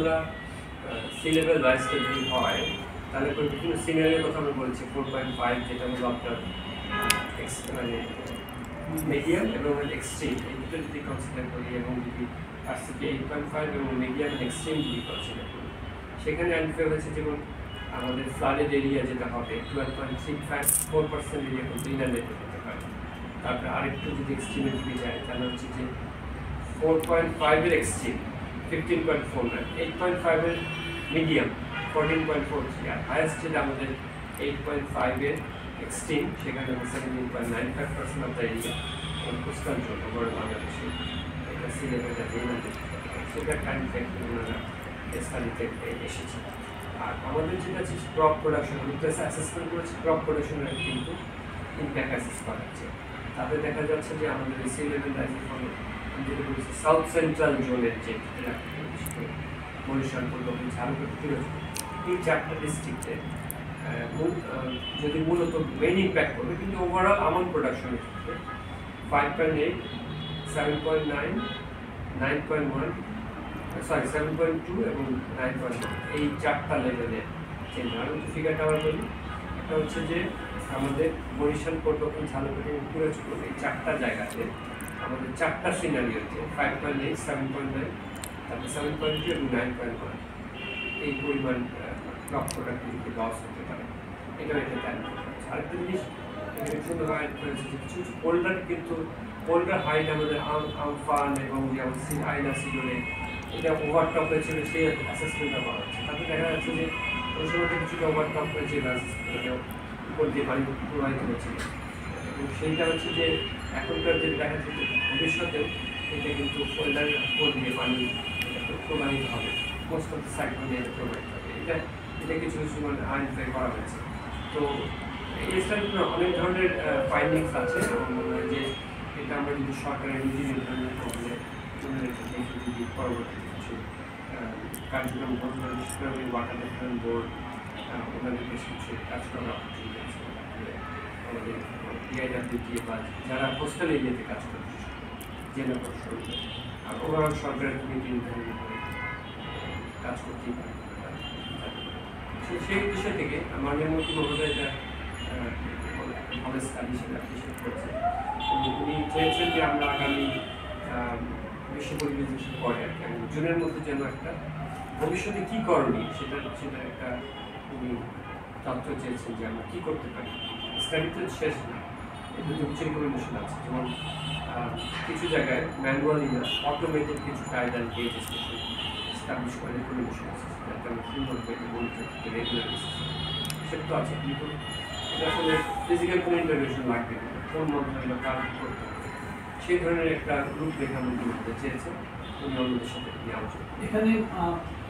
আমরা sea level রাইজটা যদি হয় তাহলে বিভিন্ন সিনিয়রের কথা আমরা বলছি 4.5 যেটা হলো আপনার মানে মিডিয়াম এবং এক্সট্রিম এই দুটো যদি কনসিডার করি এবং যদি RCP 8.5 এবং মিডিয়াম এক্সট্রিম যদি কনসিডার করি সেখানে আইডেন্টিফাই হয়েছে যেমন আমাদের ফ্লাডেড এরিয়া যেটা হবে 12.34% এরিয়া কিন্তু ইনান্ডেটেড হতে পারে। তারপরে আরেকটু যদি এক্সট্রিমের দিকে যায় তাহলে হচ্ছে যে 4.5 এর এক্সট্রিম 15.49, 8.5 এর মিডিয়াম 14.43 আর হাইয়েস্ট যেটা আমাদের 8.5 এর এক্সট্রিম সেখানে 17.95% of the area coastal zone over বাংলাদেশে এটা সি লেভেলটা ইনান্ডেটেড সেটা কাইন্ড ফ্যাক্ট ওনারা স্টাডিতে এসেছে। আর আমাদের যেটা আছে ক্রপ প্রোডাকশন অ্যাসেসমেন্ট করেছে ক্রপ প্রোডাকশনের কিন্তু ইম্প্যাক্ট অ্যাসেস করা হচ্ছে। তাতে দেখা যাচ্ছে যে আমাদের সি লেভেল রাইজের ফলে যেটা বলেছি সাউথ সেন্ট্রাল জোনের যে বরিশাল পূর্ববঙ্গ ঝাড়খণ্ড এই চারটা ডিস্ট্রিক্টে যদি মূলত মেইন ইম্প্যাক্ট করবে কিন্তু ওভারঅল আমন প্রোডাকশনের ক্ষেত্রে 5.8, 7.9, 9.1 7.2 এবং 9.1 এই চারটা লেভেলের চেঞ্জ হয়। আমি ফিগারটা আবার বলি, এটা হচ্ছে যে আমাদের বরিশাল পূর্ববঙ্গ ঝাড়খণ্ড এবং পিরোজপুর এই চারটা জায়গাতে আমাদের চারটা সিনারিওতে 5.8, 7.9, তারপরে 7.2 এবং 9.1 এই পরিমাণ ক্রপ প্রোডাক্টিভিটি লস হতে পারে। এটা আরেকটা জিনিস এখানে সুন্দরভাবে করেছে যে কিছু কিছু পোল্ডার কিন্তু পোল্ডার হাইট আমাদের আমফান এবং যেমন আইলা সিজনে এটা ওভারটপ হয়েছিল সেই অ্যাসেসমেন্টটা করা হচ্ছে। তাতে দেখা যাচ্ছে যে ওই সময়টা কিছুটা ওভারটপ হয়েছিল উপর দিয়ে পানি প্রবাহিত হচ্ছিল এবং সেইটা হচ্ছে যে এখনকার যে দেখা যাচ্ছে যে ভবিষ্যতেও এটা কিন্তু পোল্ডারের উপর দিয়ে পানি প্রবাহিত হবে, মোস্ট অফ দ্য সাইক্লোন এটা প্রবাহিত হবে। এটা কিছু কিছু মানে আইডেন্টিফাই করা হয়েছে। তো এই স্টাডিতে অনেক ধরনের ফাইন্ডিংস আছে এবং যে এটা আমরা যদি সরকারের নিজে নির্ধারণ করলে যদি পরবর্তী কিছু কার্যক্রম বিশেষ ওয়াটার ডেভেলপমেন্ট বোর্ড ওনাদের বেশ কিছু কাজ করা আমাদের PIWT বা যারা কোস্টাল এরিয়াতে কাজ করে জেলা প্রশাসন আর ওভারঅল সরকারের কমিটি নির্ধারণ করে কাজ করতেই পারে। সেই বিষয় থেকে মাননীয় মন্ত্রী মহোদয় এটা ভালো স্টাডি হিসেবে অ্যাপ্রিসিয়েট করছে এবং উনি চেয়েছেন যে আমরা আগামী বিশ্ব পরিবেশ দিবসের পরে আর কি জুনের মধ্যে যেন একটা ভবিষ্যতে কী করণীয় সেটা একটা উনি তথ্য চেয়েছেন যে আমরা কী করতে পারি। স্টাডি তো শেষ না, এটা উচ্চ রিকমেন্ডেশন আছে, যেমন কিছু জায়গায় ম্যানুয়ালি না অটোমেটেড কিছু guide and gauge station establish করে রিকমেন্ডেশন আছে যাতে আমরা সুন্দরভাবে মনিটর করতে রেগুলার সেটা তো আছে, কিন্তু এটা আসলে ফিজিক্যাল কোনো ইন্টারভেনশন লাগবে না, কোন মন্ত্রণালয় কাজ করতে হবে সেই ধরনের একটা রূপরেখা মন্ত্রী চেয়েছে উনি অন্যদের সাথে নিয়ে আলোচনা। এখানে